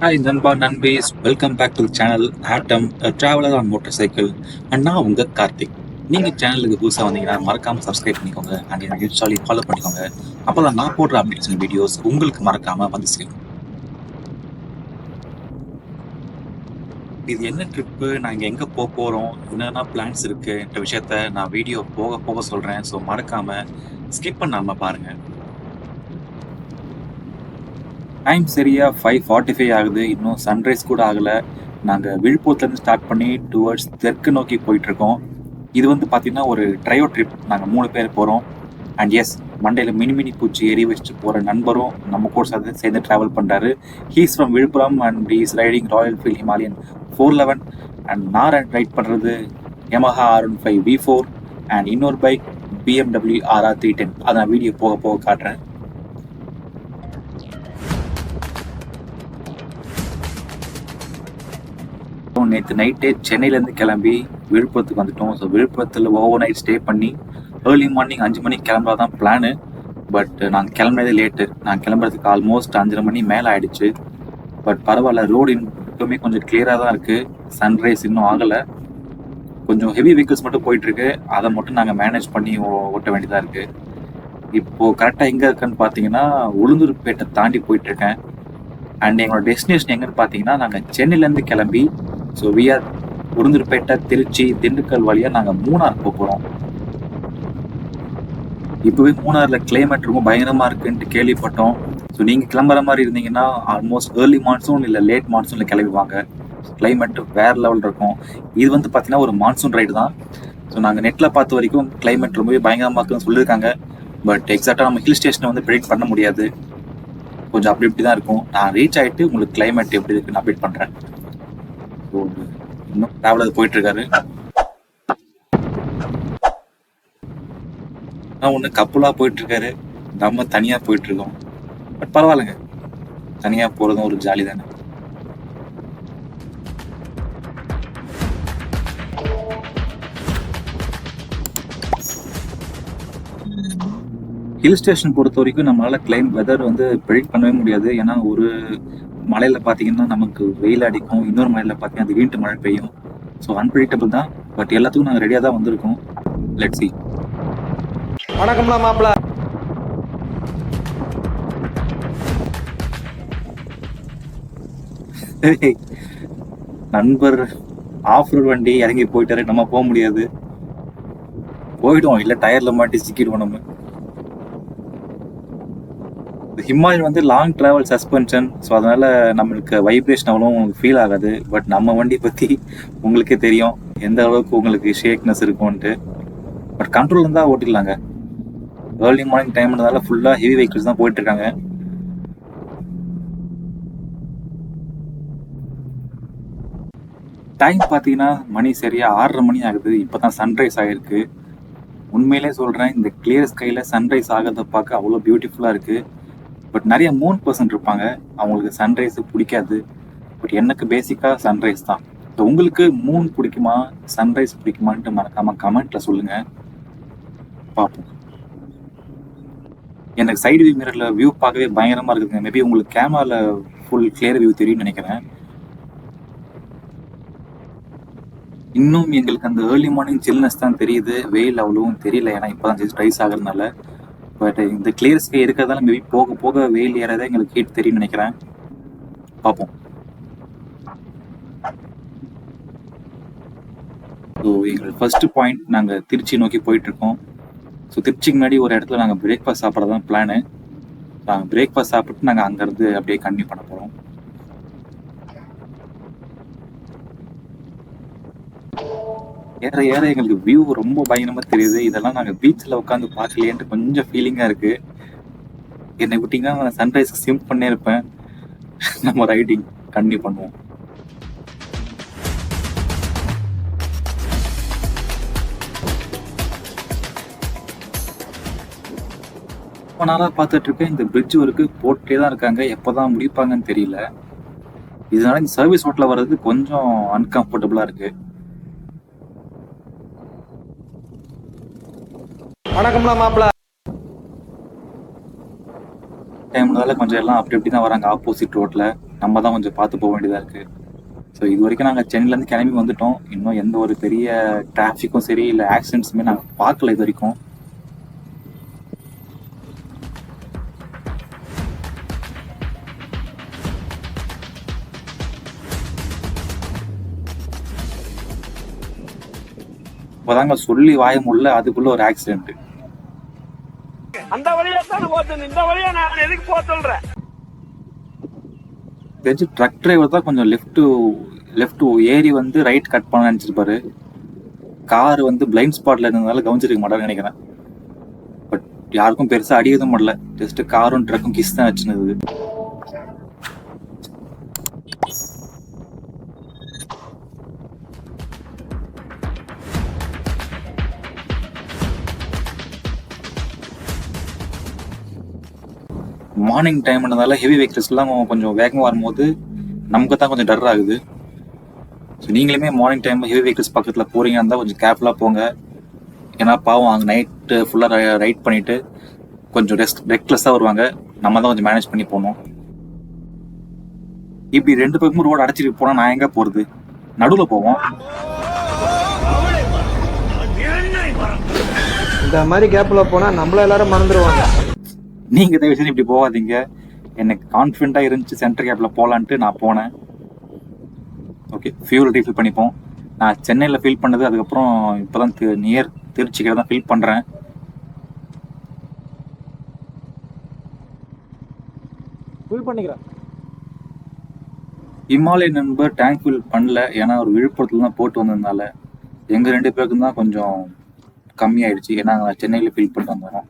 Hi, Nanba Nanbase. Welcome back to the channel Atom, a traveler on motorcycle. And நான் உங்க கார்த்திக். நீங்க சேனலுக்கு புதுசா வந்தீங்கன்னா மறக்காம சப்ஸ்கிரைப் பண்ணிக்கோங்க அண்ட் எனக்கு இன்ஸ்டாலி ஃபாலோ பண்ணிக்கோங்க. அப்பதான் நான் போடுற அப்டேட்ஸ் வீடியோஸ் உங்களுக்கு மறக்காம வந்து சேரும். இது என்ன ட்ரிப்பு, நாங்கள் எங்கே போக போகிறோம், என்னென்ன பிளான்ஸ் இருக்குன்ற விஷயத்த நான் வீடியோ போக போக சொல்கிறேன். ஸோ மறக்காம ஸ்கிப் பண்ணாமல் பாருங்கள். டைம் சரியா 5:45 ஆகுது. இன்னும் சன்ரைஸ் கூட ஆகலை. நாங்கள் விழுப்புரத்துலேருந்து ஸ்டார்ட் பண்ணி டுவர்ட்ஸ் தெற்கு நோக்கி போயிட்டுருக்கோம். இது வந்து பார்த்தீங்கன்னா ஒரு ட்ரையோ ட்ரிப். நாங்கள் 3 பேர் போகிறோம். அண்ட் எஸ், மண்டையில் மினி பூச்சி எரி வச்சுட்டு போகிற நண்பரும் நம்ம கூட சேர்ந்து ட்ராவல் பண்ணுறாரு. He's from Villupuram and he's riding Royal Enfield Himalayan 411. And நான் ரைட் பண்ணுறது Yamaha R15 V4 அண்ட் இன்னொரு பைக் BMW RR 310. அதை நான் வீடியோ போக போக காட்டுறேன். நேற்று நைட்டே சென்னையிலேருந்து கிளம்பி விழுப்புரத்துக்கு வந்துட்டோம். ஸோ விழுப்புரத்தில் ஓவர் நைட் ஸ்டே பண்ணி ஏர்லி மார்னிங் 5 மணிக்கு கிளம்புறா தான் பிளானு. பட் நாங்கள் கிளம்புறதே லேட்டு. நாங்கள் கிளம்புறதுக்கு ஆல்மோஸ்ட் 5:30 மணி மேலே ஆகிடுச்சு. பட் பரவாயில்ல, ரோடு இன்னுமே கொஞ்சம் கிளியராக தான் இருக்குது. சன்ரைஸ் இன்னும் ஆகலை. கொஞ்சம் ஹெவி வெஹிக்கிள்ஸ் மட்டும் போயிட்டுருக்கு. அதை மட்டும் நாங்கள் மேனேஜ் பண்ணி ஓட்ட வேண்டியதாக இருக்குது. இப்போது கரெக்டாக எங்கே இருக்குன்னு பார்த்தீங்கன்னா உளுந்தூர்பேட்டை தாண்டி போயிட்டுருக்கேன். அண்ட் எங்களோட டெஸ்டினேஷன் எங்கன்னு பார்த்தீங்கன்னா நாங்கள் சென்னையிலேருந்து கிளம்பி ஸோ விஆர் உளுந்தூர்பேட்டை, திருச்சி, திண்டுக்கல் வழியாக நாங்கள் மூணார் போகிறோம். இப்போவே மூணாரில் கிளைமேட் ரொம்ப பயங்கரமாக இருக்குன்ட்டு கேள்விப்பட்டோம். ஸோ நீங்கள் கிளம்புற மாதிரி இருந்தீங்கன்னா ஆல்மோஸ்ட் ஏர்லி மான்சூன் இல்லை லேட் மான்சூனில் கிளம்பிவாங்க. கிளைமேட் வேறு லெவல் இருக்கும். இது வந்து பார்த்தீங்கன்னா ஒரு மான்சூன் ரைடு தான். ஸோ நாங்கள் நெட்டில் பார்த்த வரைக்கும் கிளைமேட் ரொம்பவே பயங்கரமாக இருக்குன்னு சொல்லியிருக்காங்க. பட் எக்ஸாக்டாக நம்ம ஹில் ஸ்டேஷனை வந்து ப்ரெடிக்ட் பண்ண முடியாது. கொஞ்சம் அப்படி இப்படி தான் இருக்கும். நான் ரீச் ஆகிட்டு உங்களுக்கு கிளைமேட் எப்படி இருக்குன்னு அப்டேட் பண்ணுறேன். ஸோ இன்னும் ட்ராவலர் போயிட்டுருக்காரு. ஒன்று கப்புலாக போயிட்டுருக்காரு, நம்ம தனியாக போயிட்டுருக்கோம். பட் பரவாயில்லைங்க, தனியாக போகிறதும் ஒரு ஜாலி தானே. ஹில் ஸ்டேஷன் பொறுத்த வரைக்கும் நம்மளால் வெதர் வந்து ப்ரெடிக்ட் பண்ணவே முடியாது. ஏன்னா ஒரு மலையில் பார்த்தீங்கன்னா நமக்கு வெயில் அடிக்கும், இன்னொரு மலையில் பார்த்தீங்கன்னா அது வீட்டு மழை பெய்யும். ஸோ அன்பிரடிக்டபிள் தான். பட் எல்லாத்துக்கும் நாங்கள் ரெடியாக தான் வந்திருக்கோம். Let's see. வணக்கம்லாம் மாப்பிள்ள. நண்பர் ஆஃப் ரோட் வண்டி இறங்கி போயிட்டாரு, நம்ம போக முடியாது. போயிடுவோம், இல்லை டயர்ல மாட்டி சிக்கிடுவோம் நம்ம. ஹிமாலயன் வந்து லாங் டிராவல் சஸ்பென்ஷன். ஸோ அதனால நம்மளுக்கு வைப்ரேஷன் அவ்வளோ ஃபீல் ஆகாது. பட் நம்ம வண்டி பற்றி உங்களுக்கே தெரியும் எந்த அளவுக்கு உங்களுக்கு ஷேக்னஸ் இருக்கும்ன்ட்டு. பட் கண்ட்ரோல் இருந்தால் ஓட்டிடலாங்க. ஏர்லி மார்னிங் டைம்ன்றதால ஃபுல்லாக ஹெவி வெஹிக்கிள்ஸ் தான் போயிட்டு இருக்காங்க. டைம் பார்த்தீங்கன்னா மணி சரியா 6:30 மணி ஆகுது. இப்போ தான் சன்ரைஸ் ஆகிருக்கு. உண்மையிலே சொல்கிறேன், இந்த கிளியர் ஸ்கையில் சன்ரைஸ் ஆகிறத பார்க்க அவ்வளோ பியூட்டிஃபுல்லாக இருக்குது. பட் நிறைய மூன் பர்சன் இருப்பாங்க, அவங்களுக்கு சன்ரைஸ் பிடிக்காது. பட் எனக்கு பேசிக்காக சன்ரைஸ் தான். ஸோ உங்களுக்கு மூன் பிடிக்குமா, சன்ரைஸ் பிடிக்குமான்ட்டு மறக்காமல் கமெண்ட்டில் சொல்லுங்கள், பார்ப்போம். எனக்கு சைடு வியூ மிரரில் வியூ பார்க்கவே பயங்கரமாக இருக்குதுங்க. மேபி உங்களுக்கு கேமராவில் ஃபுல் கிளியர் வியூ தெரியும்னு நினைக்கிறேன். இன்னும் எங்களுக்கு அந்த ஏர்லி மார்னிங் சில்னஸ் தான் தெரியுது, வெயில் அவ்வளவும் தெரியல. ஏன்னா இப்போ தான் ஜஸ்ட் ரைஸ் ஆகுறதுனால. பட் இந்த கிளியர் ஸ்கை இருக்கிறதால மேபி போக போக வெயில் ஏறதான் எங்களுக்கு ஹீட் தெரியும்னு நினைக்கிறேன். பார்ப்போம். ஸோ எங்களுக்கு ஃபர்ஸ்ட் பாயிண்ட், நாங்கள் திருச்சி நோக்கி போயிட்டுருக்கோம். ஸோ திருச்சிக்கு முன்னாடி ஒரு இடத்துல நாங்கள் பிரேக்ஃபாஸ்ட் சாப்பிட்றது தான் பிளானு. நாங்கள் பிரேக்ஃபாஸ்ட் சாப்பிட்டு நாங்கள் அங்கேருந்து அப்படியே கண்டினியூ பண்ண போகிறோம். ஏற ஏற எங்களுக்கு வியூ ரொம்ப பயங்கரமாக தெரியுது. இதெல்லாம் நாங்கள் பீச்சில் உட்காந்து பார்க்கலையேன்ட்டு கொஞ்சம் ஃபீலிங்காக இருக்குது. என்னை விட்டிங்கன்னா நான் சன்ரைஸ்க்கு சிம் பண்ணே இருப்பேன். நம்ம ரைடிங் கண்டினியூ பண்ணுவோம். ரொம்ப நாளாக பார்த்துட்ருக்கேன், இந்த பிரிட்ஜ் ஒர்க்கு போட்டே தான் இருக்காங்க. எப்போ தான் முடிப்பாங்கன்னு தெரியல. இதனால இந்த சர்வீஸ் ரோட்டில் வர்றது கொஞ்சம் அன்கம்ஃபர்டபுளாக இருக்குது. வணக்கம்லாம் மாப்பிள்ள. டைம்னால கொஞ்சம் எல்லாம் அப்படி இப்படி தான் வராங்க ஆப்போசிட் ரோட்டில். நம்ம தான் கொஞ்சம் பார்த்து போக வேண்டியதாக இருக்குது. ஸோ இது வரைக்கும் நாங்கள் சென்னையிலேருந்து கிளம்பி வந்துட்டோம். இன்னும் எந்த ஒரு பெரிய டிராஃபிக்கும் சரி இல்லை ஆக்சிடென்ட்ஸுமே நாங்கள் பார்க்கல இது வரைக்கும். இப்போதாங்க சொல்லி வாய முடியல, அதுக்குள்ள ஒரு ஆக்சிடென்ட். அந்த வழியா தான் போறது, இந்த வழியா நான் எதுக்கு போக சொல்றேன்? தெரிஞ்சு ட்ரக் டிரைவர் தான் கொஞ்சம் லெஃப்ட் ஏறி வந்து ரைட் கட் பண்ண நினச்சிருப்பாரு. கார் வந்து பிளைண்ட் ஸ்பாட்ல இருந்ததுனால கவனிச்சிருக்க மாட்டாருன்னு நினைக்கிறேன். பட் யாருக்கும் பெருசாக அடி எதுவும் பண்ணல, ஜஸ்ட் காரும் ட்ரக்கும் கிஸ் தான் வச்சுனது. மார்னிங் டைம்ன்றதால ஹெவி வெஹிக்கிள்ஸ்லாம் கொஞ்சம் வேகமாக வரும்போது நமக்கு தான் கொஞ்சம் டர் ஆகுது. ஸோ நீங்களுமே மார்னிங் டைம் ஹெவி வெஹிக்கிள்ஸ் பக்கத்தில் போகிறீங்க இருந்தால் கொஞ்சம் கேர்ஃபுல்லாக போங்க. ஏன்னா பாவம் அங்கே நைட்டு ஃபுல்லாக ரைட் பண்ணிவிட்டு கொஞ்சம் ரெக்லெஸ்ஸாக வருவாங்க. நம்ம தான் கொஞ்சம் மேனேஜ் பண்ணி போகணும். இப்படி 2 பக்கமும் ரோடு அடைச்சிட்டு போனால் நான் எங்கே போகிறது? நடுவில் போவோம். இந்த மாதிரி கேப்பில் போனால் நம்மள எல்லாரும் மறந்துடுவாங்க. நீங்கள் தயவு செஞ்சு இப்படி போகாதீங்க. எனக்கு கான்ஃபிடென்ட்டாக இருந்துச்சு சென்டர் கேப்பில் போகலான்ட்டு நான் போனேன். ஓகே, ஃபியூல் ரீஃபில் பண்ணிப்போம். நான் சென்னையில் ஃபில் பண்ணது, அதுக்கப்புறம் இப்போ தான் நியர் திருச்சிக்கிட்ட தான் ஃபில் பண்ணுறேன். ஃபில் பண்ணிக்கிறேன். இமாலய நண்பர் டேங்க் ஃபில் பண்ணல, ஏன்னா ஒரு விழுப்புரத்தில் தான் போட்டு வந்ததுனால எங்கள் 2 பேருக்கும் தான் கொஞ்சம் கம்மியாயிடுச்சு. ஏன்னா நாங்கள் சென்னையில் ஃபில் பண்ணிட்டு வந்தோம்.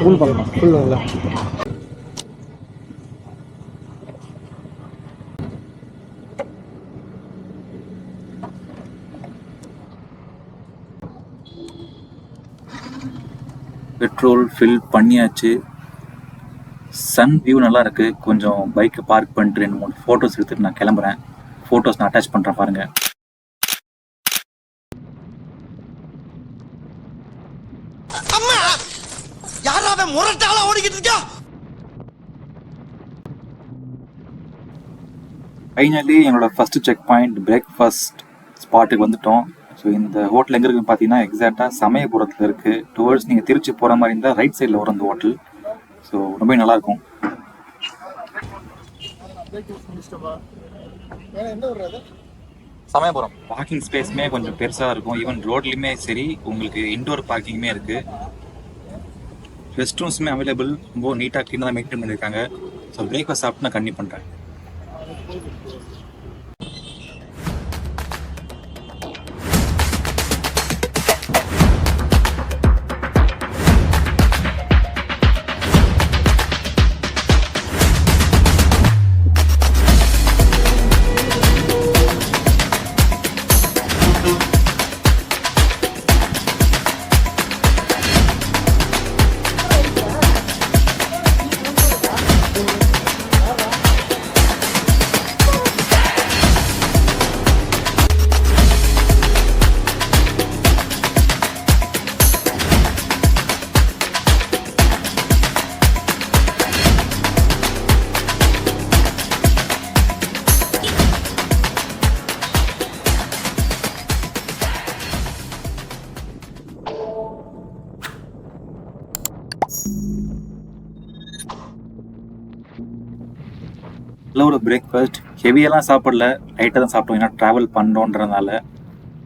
ஃபுல் பண்ணலாம், ஃபுல் இல்லை. பெட்ரோல் ஃபில் பண்ணியாச்சு. சன் வியூ நல்லா இருக்கு. கொஞ்சம் பைக்கை பார்க் பண்ணிட்டு 2-3 ஃபோட்டோஸ் எடுத்துட்டு நான் கிளம்புறேன். ஃபோட்டோஸ் நான் அட்டாச் பண்ணுறேன் பாருங்க. ஃபைனலி என்னோட ஃபர்ஸ்ட் செக் பாயிண்ட் பிரேக்ஃபாஸ்ட் ஸ்பாட்டுக்கு வந்துட்டோம். ஸோ இந்த ஹோட்டல் எங்கே இருக்குன்னு பார்த்தீங்கன்னா எக்ஸாக்டாக சமயபுரத்தில் இருக்குது. டுவர்ட்ஸ் நீங்கள் திருச்சி போகிற மாதிரி இருந்தால் ரைட் சைடில் வரும் அந்த ஹோட்டல். ஸோ ரொம்ப நல்லாயிருக்கும். சமயபுரம் பார்க்கிங் ஸ்பேஸுமே கொஞ்சம் பெருசாக இருக்கும். ஈவன் ரோட்லேயுமே சரி, உங்களுக்கு இன்டோர் பார்க்கிங்குமே இருக்குது. ரெஸ்ட் ரூம்ஸுமே அவைலபிள். ரொம்ப நீட்டாக க்ளீனாக தான் மெயின்டைன் பண்ணியிருக்காங்க. ஸோ பிரேக்ஃபாஸ்ட் சாப்பிட்டு நான் கண்டிப்பாக பண்ணுறேன். நல்ல ஒரு பிரேக்ஃபாஸ்ட். ஹெவியெல்லாம் சாப்பிடல, லைட்டாக தான் சாப்பிட்டோம். ஏன்னா ட்ராவல் பண்ணுறோன்றதுனால.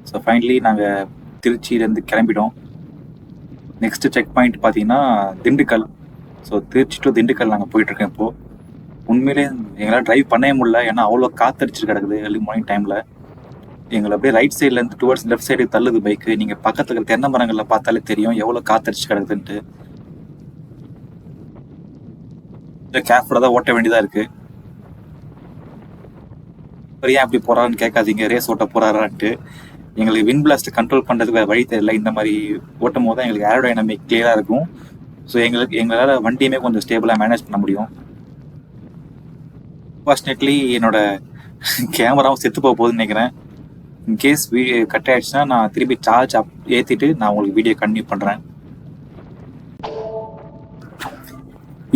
ஸோ ஃபைனலி நாங்கள் திருச்சியிலேருந்து கிளம்பிட்டோம். நெக்ஸ்ட்டு செக் பாயிண்ட் பார்த்தீங்கன்னா திண்டுக்கல். ஸோ திருச்சி டு திண்டுக்கல் நாங்கள் போயிட்டுருக்கோம் இப்போது. உண்மையிலே எங்களால் ட்ரைவ் பண்ணவே முடியல, ஏன்னா அவ்வளோ காத்தடிச்சு கிடக்குது ஏர்லி மார்னிங் டைமில். எங்களை அப்படியே ரைட் சைட்லேருந்து டுவர்ட்ஸ் லெஃப்ட் சைடு தள்ளுது பைக்கு. நீங்கள் பக்கத்தில் இருக்கிற தென்னை மரங்களில் பார்த்தாலே தெரியும் எவ்வளோ காத்தடிச்சு கிடக்குதுன்ட்டு. கேர்ஃபுல்லாக தான் ஓட்ட வேண்டியதாக இருக்குது. ஏன் அப்படி போறான்னு கேட்காதீங்க, ரேஸ் ஓட்ட போறாரான்ட்டு. எங்களுக்கு வின் பிளாஸ்ட் கண்ட்ரோல் பண்ணுறதுக்கு வேறு வழி தெரியல. இந்த மாதிரி ஓட்டும் போது தான் எங்களுக்கு ஏரோடைனமிக் கிளியராக இருக்கும். ஸோ எங்களால் வண்டியுமே கொஞ்சம் ஸ்டேபிளாக மேனேஜ் பண்ண முடியும். அன்ஃபார்ச்சுனேட்லி என்னோட கேமராவும் செத்து போக போகுதுன்னு நினைக்கிறேன். இன்கேஸ் வீடியோ கட் ஆகிடுச்சுன்னா நான் திருப்பி சார்ஜ் ஏற்றிட்டு நான் உங்களுக்கு வீடியோ கண்டினியூ பண்ணுறேன்.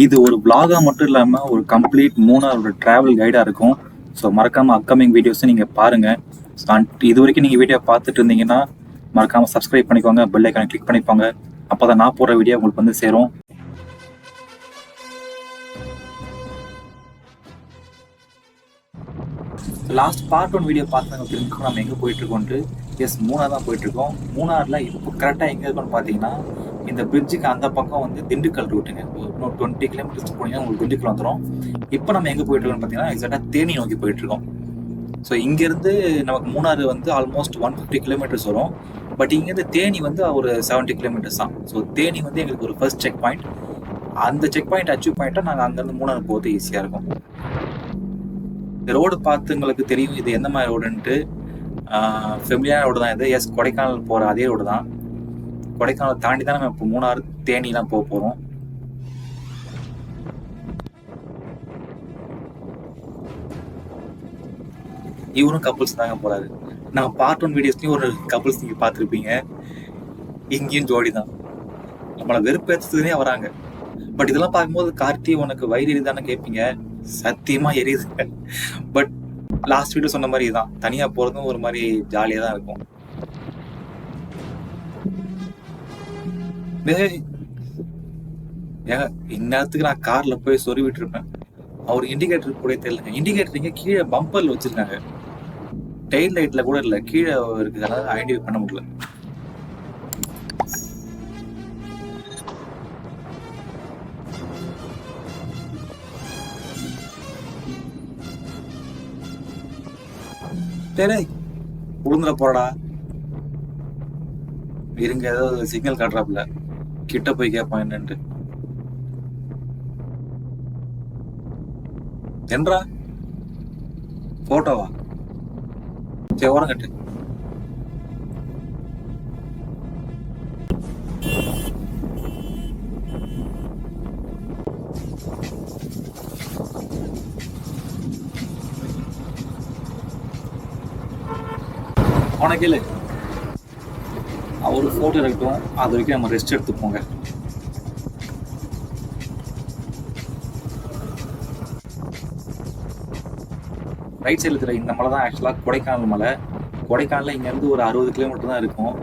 இது ஒரு vlog-ஆ மட்டும் இல்லாமல் ஒரு கம்ப்ளீட் மூணாரோட ட்ராவல் கைடாக இருக்கும். ஸோ மறக்காமல் அப்கமிங் வீடியோஸும் நீங்கள் பாருங்கள். இது வரைக்கும் நீங்கள் வீடியோ பார்த்துட்டு இருந்தீங்கன்னா மறக்காமல் சப்ஸ்கிரைப் பண்ணிக்கோங்க, பெல் ஐக்கானை கிளிக் பண்ணிக்கோங்க. அப்போ தான் நான் போடுற வீடியோ உங்களுக்கு வந்து சேரும். லாஸ்ட் பார்ட் 1 வீடியோ பார்த்தவங்க தெரிஞ்சுக்கணும் நம்ம எங்கே போயிட்டுருக்கோன்ட்டு. எஸ், மூணார் தான் போயிட்டுருக்கோம். மூணாரில் இப்போ கரெக்டாக எங்கே இருக்கோன்னு பார்த்தீங்கன்னா, இந்த பிரிட்ஜுக்கு அந்த பக்கம் வந்து திண்டுக்கல் ரூட்டுங்க. இன்னும் 20 கிலோமீட்டர்ஸ் போனீங்கன்னா உங்களுக்கு திண்டுக்கல் வந்துடும். இப்போ நம்ம எங்கே போயிட்டுருக்கோம்னு பார்த்தீங்கன்னா எக்ஸாக்டாக தேனி நோக்கி போயிட்டுருக்கோம். ஸோ இங்கேருந்து நமக்கு மூணாறு வந்து ஆல்மோஸ்ட் 150 கிலோமீட்டர்ஸ் வரும். பட் இங்கேருந்து தேனி வந்து ஒரு 70 கிலோமீட்டர்ஸ் தான். ஸோ தேனி வந்து எங்களுக்கு ஒரு ஃபர்ஸ்ட் செக் பாயிண்ட். அந்த செக் பாயிண்ட் அச்சீவ் பண்ணிட்டா நாங்கள் அங்கேருந்து மூணாறு போகிறது ஈஸியாக இருக்கும். இந்த ரோடு பார்த்து உங்களுக்கு தெரியும் இது எந்த மாதிரி ரோடுன்ட்டு. ஃபெமிலியான ரோடு தான் இது. எஸ், கொடைக்கானல் போகிற அதே ரோடு தான். கொடைக்கானல் தாண்டி தான் நம்ம இப்போ மூணாறு தேனிலாம் போக போகிறோம். இவரும் கப்புள்ஸ் தாங்க போறாரு. நான் பார்ட் 1 வீடியோஸ்லையும் ஒரு கப்புள்ஸ் நீங்கள் பார்த்துருப்பீங்க. இங்கேயும் ஜோடி தான். நம்மளை வெறுப்பேற்றுறதுனே வராங்க. பட் இதெல்லாம் பார்க்கும்போது கார்த்தி உனக்கு வயிறு எரிதானே கேட்பீங்க. சத்தியமா எரியுது. பட் லாஸ்ட் வீடியோ சொன்ன மாதிரி தான், தனியாக போகிறதும் ஒரு மாதிரி ஜாலியாக தான் இருக்கும். ஏங்க இந்நேரத்துக்கு நான் காரில் போய் சொருவிட்டு இருப்பேன். அவர் இண்டிகேட்டர் கூட தெரியலங்க. இண்டிகேட்டர் இங்கே கீழே பம்பரில் வச்சுருக்காங்க, டெயில் லைட்டில் கூட இல்லை, கீழே இருக்கிறதுனால ஐடென்டிஃபை பண்ண முடியல. சரி, உளுந்துட போறடா. இருங்க, ஏதாவது சிக்னல் காட்டுறாப்புல, கிட்ட போய் கேட்பான் என்னன்ட்டு. என்றா போட்டோவா? சரி, ஓரம் கட்டு. உனக்கு இல்லை, அவரு போட்டோ எடுக்கட்டும், அது வரைக்கும் நம்ம ரெஸ்ட் எடுத்துப்போங்க. ரைட் சைடில் இருக்கிற இந்த மலை தான் ஆக்சுவலாக கொடைக்கானல் மலை. கொடைக்கானல் இங்கேருந்து ஒரு 60 கிலோமீட்டர் தான் இருக்கும்.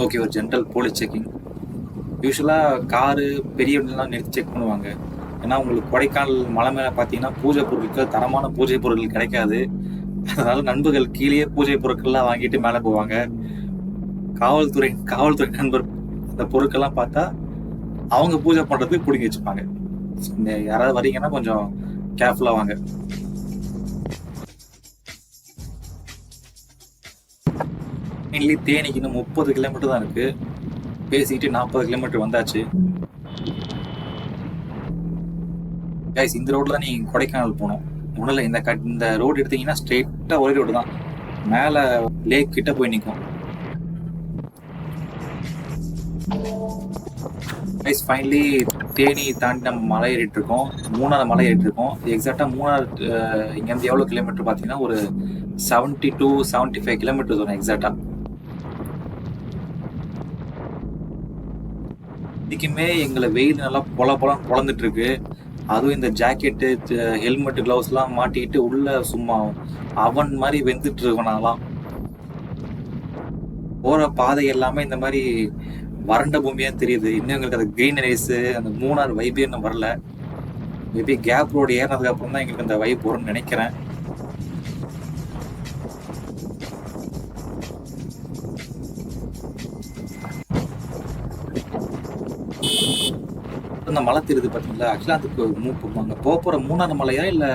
ஓகே, ஒரு ஜென்ரல் போலீஸ் செக்கிங். யூஸ்வலாக காரு பெரிய வண்டிலாம் நிறுத்தி செக் பண்ணுவாங்க. ஏன்னா உங்களுக்கு கொடைக்கானல் மலை மேலே பார்த்தீங்கன்னா பூஜை பொருட்கள், தரமான பூஜை பொருட்கள் கிடைக்காது. அதனால நண்பர்கள் கீழே பூஜை பொருட்கள்லாம் வாங்கிட்டு மேலே போவாங்க. காவல்துறை நண்பர் இந்த பொருட்கள்லாம் பார்த்தா அவங்க பூஜை பண்ணுறதுக்கு பிடிங்கி வச்சுப்பாங்க. இந்த யாராவது வரீங்கன்னா கொஞ்சம் கேர்ஃபுல்லாக வாங்க. மெயின்லி தேனிக்கு இன்னும் 30 கிலோமீட்டர் தான் இருக்குது. பேசிக்கிட்டு 40 கிலோமீட்டர் வந்தாச்சு. கைஸ், இந்த ரோட்ல தான் நீங்கள் கொடைக்கானல் போகணும். ஒன்றும் இல்லை, இந்த ரோடு எடுத்தீங்கன்னா ஸ்ட்ரெயிட்டாக ஒரே ரோடு தான். மேலே லேக் கிட்ட போய் நிற்கும். கைஸ், ஃபைனலி தேனி தாண்டி நம்ம மலை ஏறிட்டு இருக்கோம். மூணாறு மலை ஏறிட்டு இருக்கோம். எக்ஸாக்டாக மூணாறு இங்கேருந்து எவ்வளோ கிலோமீட்டர் பார்த்தீங்கன்னா ஒரு 70 to 75 கிலோமீட்டர்ஸ் வரும் எக்ஸாக்டாக. இன்னைக்குமே எங்களை வெயில் நல்லா பொழந்துட்டு இருக்கு. அதுவும் இந்த ஜாக்கெட்டு, ஹெல்மெட்டு, க்ளவுஸ்லாம் மாட்டிக்கிட்டு உள்ள சும்மா அவன் மாதிரி வெந்துட்டு இருக்கோம். நான்லாம் போகிற பாதை எல்லாமே இந்த மாதிரி வறண்ட பூமியாக தெரியுது. இன்னும் எங்களுக்கு அந்த க்ரீனரிஸு, அந்த மூணாறு வைப்பே இன்னும் வரல. மேபி கேப் ரோடு ஏறினதுக்கு அப்புறம் தான் எங்களுக்கு அந்த வைப் வரும்னு நினைக்கிறேன். அந்த மலை தெரியுது பார்த்தீங்களா? ஆக்சுவலாக அதுக்கு அங்கே போகிற மூணாறு மலையா இல்லை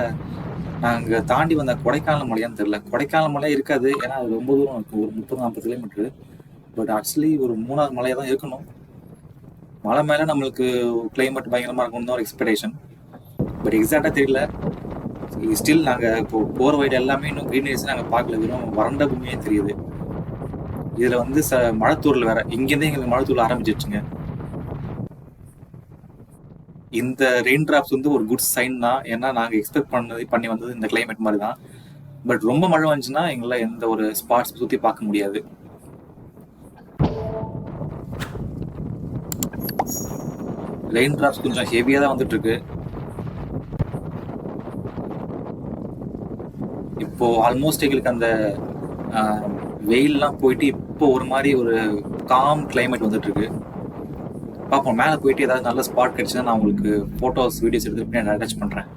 நாங்கள் தாண்டி வந்த கொடைக்கானல் மலையான்னு தெரியல. கொடைக்கானல் மலையா இருக்காது, ஏன்னா அது ரொம்ப தூரம் இருக்கும், ஒரு 30-40 கிலோமீட்டரு. பட் ஆக்சுவலி ஒரு மூணாறு மலையாக தான் இருக்கணும். மலை மேலே நம்மளுக்கு கிளைமேட் பயங்கரமாக இருக்கும்னு தான் ஒரு எக்ஸ்பெக்டேஷன். பட் எக்ஸாக்டாக தெரியல. ஸ்டில் நாங்கள் இப்போ போகிற வயது எல்லாமே இன்னும் க்ரீனரிஸ் நாங்கள் பார்க்கல, வெறும் வறண்ட பூமியே தெரியுது. இதில் வந்து மழைத்தூரில் வேற இங்கேருந்தே எங்களுக்கு மழைத்தூரில் ஆரம்பிச்சிருச்சுங்க. இந்த ரெயின் டிராப்ஸ் வந்து ஒரு குட் சைன் தான். ஏன்னா நாங்கள் எக்ஸ்பெக்ட் பண்ணி வந்தது இந்த கிளைமேட் மாதிரி தான். பட் ரொம்ப மழை வந்துச்சுன்னா எங்களால் எந்த ஒரு ஸ்பாட்ஸ் சுற்றி பார்க்க முடியாது. ரெயின் டிராப்ஸ் கொஞ்சம் ஹெவியாக தான் வந்துட்டு இருக்கு. இப்போ ஆல்மோஸ்ட் எங்களுக்கு அந்த வெயில்லாம் போயிட்டு இப்போ ஒரு மாதிரி ஒரு காம் கிளைமேட் வந்துட்டு இருக்கு. பார்ப்போம், மேலே போயிட்டு ஏதாவது நல்ல ஸ்பாட் கிடைச்சுன்னா நான் உங்களுக்கு ஃபோட்டோஸ் வீடியோஸ் எடுத்துட்டு நான் அட்டாச் பண்ணுறேன்.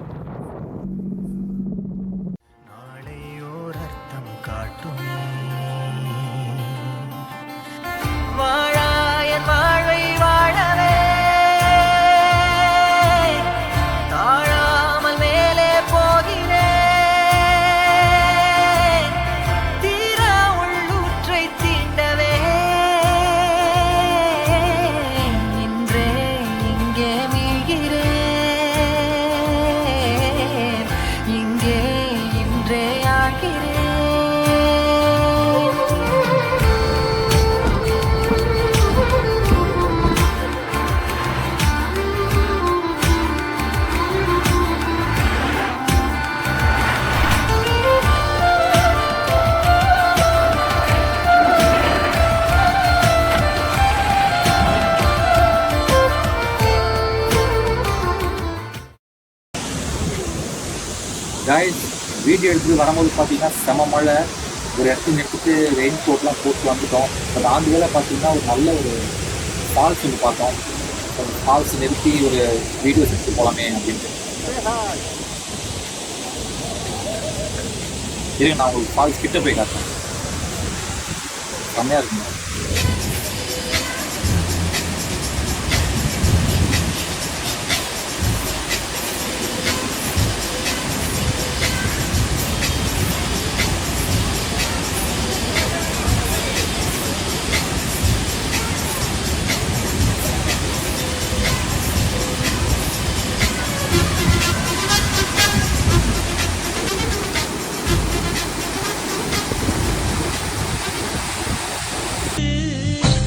காய்ஸ், வீடியோ எடுத்து வரும்போது பார்த்தீங்கன்னா செம மழை. ஒரு இடத்துல நிறுத்திட்டு ரெயின் கோட்லாம் போட்டு வந்துட்டோம். பட் ஆண்டு வேலை பார்த்தீங்கன்னா ஒரு நல்ல ஒரு ஃபால்ஸ் ஒன்று பார்த்தோம். ஃபால்ஸ் நிறுத்தி ஒரு வீடியோஸ் எடுத்து போகலாமே அப்படின்ட்டு. இருங்க, நான் உங்களுக்கு ஃபால்ஸ் கிட்ட போய் காட்டுறேன். செம்மையாக இருக்குங்க.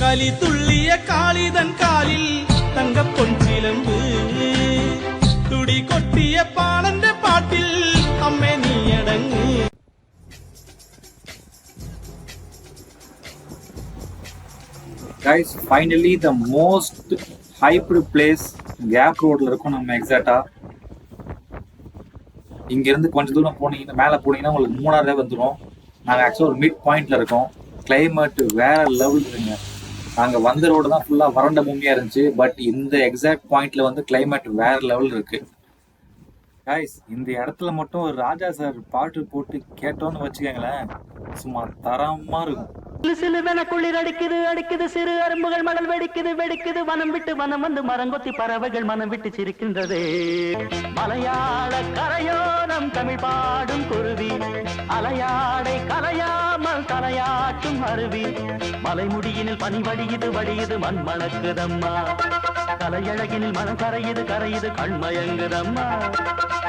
களி துள்ளிய காளிதன் காலில் தங்க பொன் சிலம்பு துடி கொட்டிய பாடந்த பாட்டில் அம்மே நீ அடங்கு. Guys, finally the most hyped place cape ரோட்ல இருக்கும். நம்ம எக்ஸாக்டா இங்கேருந்து கொஞ்சம் தூரம் போனீங்கன்னா மேலே போனீங்கன்னா உங்களுக்கு 3ஆவது வந்துடும். நாங்கள் ஆக்சுவலாக ஒரு மிட் பாயிண்ட்ல இருக்கோம். கிளைமேட் வேற லெவல் இருக்குங்க. நாங்கள் வந்த ரோடு தான் ஃபுல்லாக வறண்ட பூமியாக இருந்துச்சு. பட் இந்த எக்ஸாக்ட் பாயிண்ட்ல வந்து கிளைமேட் வேற லெவல் இருக்கு. கைஸ், இந்த இடத்துல மட்டும் ஒரு ராஜா சார் பாட்டு போட்டு கேட்டோன்னு வச்சுக்கோங்களேன், சும்மா தரமா இருக்கும். சிலுவென குளிர் அடிக்குது அடிக்குது, சிறு அரும்புகள் மணல் வெடிக்குது வெடிக்குது, வனம் விட்டு வனம் வந்து மரங்கொத்தி பறவைகள் மனம் விட்டு சிரிக்கின்றது. மலையாள கரையோரம் தமிழ் பாடும் குருவி, அலையாடை கலையாமல் தலையாட்டும் அருவி, மலைமுடியினில் பனி வடியுது வடியுது மண் மணக்குதம்மா, கலையழகினில் மனம் கரையுது கரையுது கண்மயங்குதம்மா.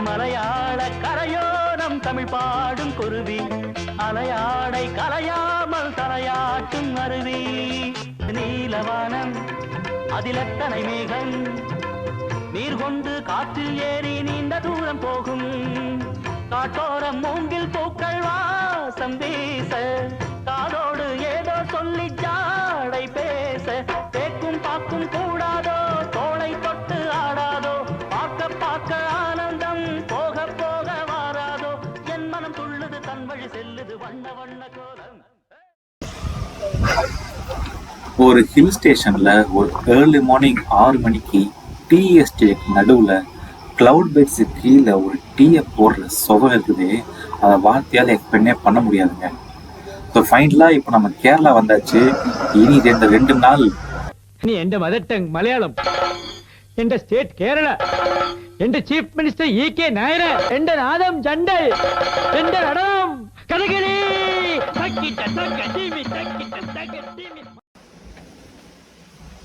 மலையாள கரையோரம் தமிழ் பாடும் குருவி, அலையாடை கலையாமல் தலையாட்டும் அருவி, நீலவானம் அதிலத்தனை மேகம், நீர் கொண்டு காற்றில் ஏறி நீண்ட தூரம் போகும், காட்டோரம் மூங்கில் பூக்கள் வாசம் வீச, காதோடு ஏதோ சொல்லி ஜாடை பேச, தேக்கும் பாக்கும் கூடாதோ தோளை தொட்டு ஆடாதோ, பார்க்க பார்க்க ஆனந்தம் போக போக வாராதோ, என் மனம் துள்ளுது தன் வழி செல்லுது வண்ண வண்ண கோலம். ஒரு ஹில் ஸ்டேஷன்ல ஒரு ஏர்லி மார்னிங் 6 மணிக்கு டீ எஸ்டேட் நடுவுல கிளவுட் பெட்ஸ் கீழே ஒரு டீயை போடுற சுகம் இருக்குது. அதை வார்த்தையால் எக்ஸ்பிளைனே பண்ண முடியாதுங்க. ஸோ ஃபைனலாக இப்போ நம்ம கேரளா வந்தாச்சு. இனி 2 நாள் ഇനി എന്റെ മദർ ടങ് മലയാളം, എന്റെ സ്റ്റേറ്റ് കേരള, എന്റെ ചീഫ് മിനിസ്റ്റർ EK നായർ, എന്റെ നാദം ചണ്ടൽ, എന്റെ നടനം കഥകളി.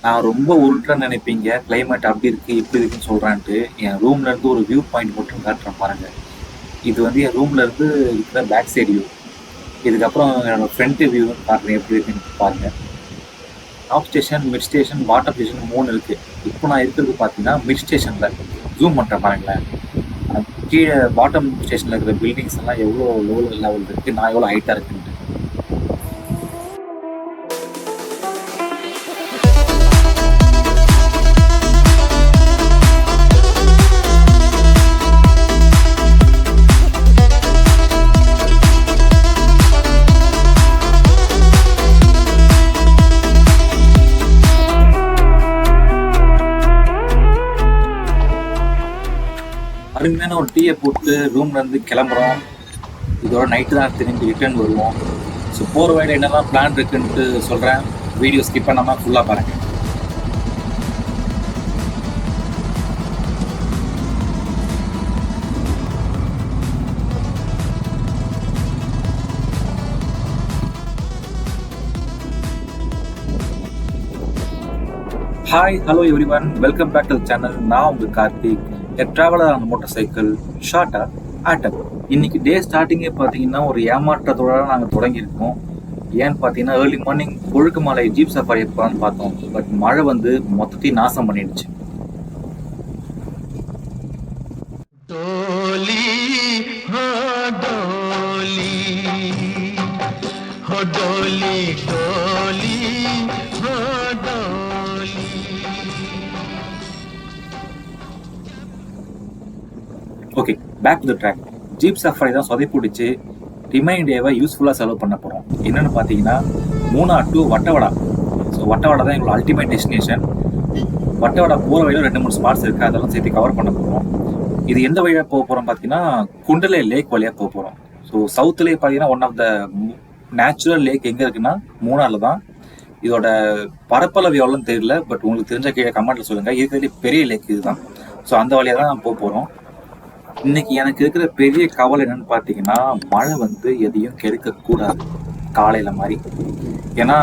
நான் ரொம்ப உருட்டுறேன்னு நினைப்பீங்க, கிளைமேட் அப்படி இருக்குது இப்படி இருக்குன்னு சொல்கிறான்ட்டு. என் ரூம்ல இருந்து ஒரு வியூ பாயிண்ட் மட்டும் காட்டுறேன் பாருங்கள். இது வந்து என் ரூம்ல இருந்து இருக்கிற பேக் சைடு வியூ. இதுக்கப்புறம் என்னோடய ஃப்ரண்ட் வியூ காட்டுறேன் எப்படி இருக்குன்னு பாருங்கள். Top station, mid station, bottom station 3 இருக்குது. இப்போ நான் இருக்கிறது பார்த்தீங்கன்னா மிட் ஸ்டேஷனில். ஜூம் பண்ணுறேன் பாருங்களேன். கீழே பாட்டம் ஸ்டேஷனில் இருக்கிற பில்டிங்ஸ் எல்லாம் எவ்வளோ லோ லெவல் இருக்குது, நான் எவ்வளோ ஹைட்டாக இருக்குன்ட்டு. அருமையான ஒரு டீயை போட்டு ரூம்லேருந்து கிளம்புறோம். இதோட நைட்டு தான் திரும்பி ரிட்டர்ன் வருவோம். ஸோ போகிற வழியில் என்னெல்லாம் பிளான் இருக்குன்ட்டு சொல்கிறேன். வீடியோ ஸ்கிப் பண்ணாமல் ஃபுல்லாக பாருங்கள். Hi, hello everyone, welcome back to the channel. நான் உங்கள் கார்த்திக், ட்ராவலர் ஆன் மோட்டர் ஷார்ட்டா ஆட்டம். இன்னைக்கு டே ஸ்டார்டிங்கே பார்த்தீங்கன்னா ஒரு ஏமாற்றத்தோட நாங்கள் தொடங்கியிருக்கோம். ஏன்னு பார்த்தீங்கன்னா early morning Kolukkumalai jeep safari எப்போன்னு பார்த்தோம். பட் மழை வந்து மொத்தத்தையும் நாசம் பண்ணிடுச்சு. डोली हो डोली हो डोली डोली हो डोली. Okay, back to the track. Jeep safari தான் சொதைப்பிடிச்சு ரிமைண்ட் டேவை யூஸ்ஃபுல்லாக செலவு பண்ண போகிறோம். என்னென்னு பார்த்தீங்கன்னா மூணார் டு வட்டவடா. ஸோ வட்டவடா தான் எங்களோட அல்டிமேட் டெஸ்டினேஷன். வட்டவடா போகிற வழியில் 2-3 ஸ்பாட்ஸ் இருக்குது, அதெல்லாம் சேர்த்து கவர் பண்ண போகிறோம். இது எந்த வழியாக போக போகிறோம் பார்த்தீங்கன்னா குண்டலே லேக் வழியாக போக போகிறோம். ஸோ சவுத்துலேயே பார்த்தீங்கன்னா one of the natural lake எங்கே இருக்குன்னா மூணாரில் தான். இதோட பரப்பளவு எவ்வளோன்னு தெரியல, பட் உங்களுக்கு தெரிஞ்ச கீழே கமெண்ட்டில் சொல்லுங்கள். இருக்கிறதுலே பெரிய லேக் இதுதான். ஸோ அந்த வழியாக தான் போக போகிறோம். இன்னைக்கு எனக்கு இருக்கிற பெரிய கவலை என்னன்னு பார்த்தீங்கன்னா மழை வந்து எதையும் கெடுக்கக்கூடாது காலையில் மாதிரி. ஏன்னா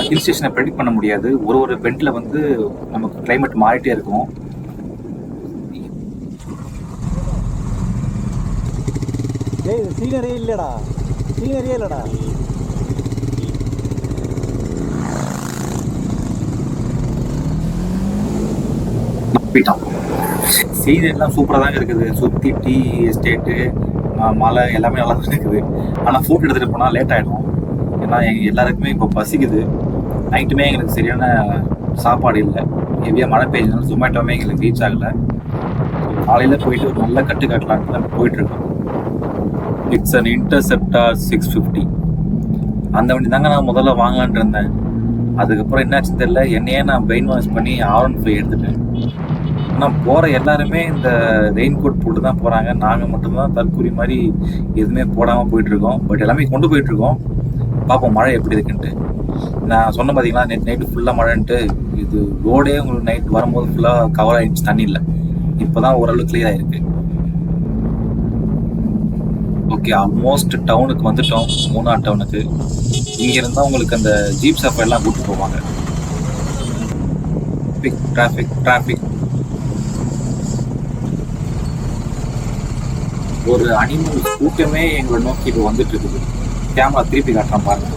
ஹில் ஸ்டேஷனை ப்ரெடிக்ட் பண்ண முடியாது. ஒரு பெண்டில் வந்து நமக்கு கிளைமேட் மாறிட்டே இருக்கும். ஏய் இது சீனரியே இல்லடா, சீனரியே இல்லடா. சீனரிலாம் சூப்பராக தாங்க இருக்குது. சுற்றி டீ எஸ்டேட்டு, மலை எல்லாமே நல்லா தான் இருக்குது. ஆனால் ஃபோட்டோ எடுத்துகிட்டு போனால் லேட் ஆகிடும். ஏன்னா எல்லாருக்குமே இப்போ பசிக்குது. நைட்டுமே எங்களுக்கு சரியான சாப்பாடு இல்லை. ஹெவியாக மழை பெய்ஞ்சதுனால ஜொமேட்டோமே எங்களுக்கு ரீச் ஆகலை. காலையில் போயிட்டு ஒரு நல்ல கட்டு கட்டலான்ட்டு நம்ம போயிட்டுருக்கோம். It's an interceptor 650. அந்த வண்டி தாங்க நான் முதல்ல வாங்கலான் இருந்தேன். அதுக்கப்புறம் என்னாச்சுன்னு தெரியல, என்னையே நான் பிரெயின் வாஷ் பண்ணி R15 எடுத்துட்டேன். ஆனால் போகிற எல்லாருமே இந்த ரெயின் கோட் போட்டு தான் போகிறாங்க. நாங்கள் மட்டும்தான் தற்கூரி மாதிரி எதுவுமே போடாமல் போயிட்டுருக்கோம். பட் எல்லாமே கொண்டு போயிட்டுருக்கோம். பார்ப்போம் மழை எப்படி இருக்குன்ட்டு. நான் சொன்ன பார்த்தீங்களா நேற்று நைட்டு ஃபுல்லாக மழைன்ட்டு. இது ரோடே உங்களுக்கு நைட் வரும்போது ஃபுல்லாக கவர் ஆகிடுச்சு, தண்ணி இல்லை. இப்போ தான் ஓரளவு கிளியர் ஆகிருக்கு. ஓகே, ஆல்மோஸ்ட் டவுனுக்கு வந்துட்டோம், மூணார் டவுனுக்கு. இங்கே இருந்தால் உங்களுக்கு அந்த ஜீப் சஃபாரிலாம் கூப்பிட்டு போவாங்க. டிராஃபிக். ஒரு அனிமல் கூட்டமே எங்களை நோக்கி இப்போ வந்துட்டு இருக்குது. கேமரா திருப்பி காட்டுறான் பாருங்க.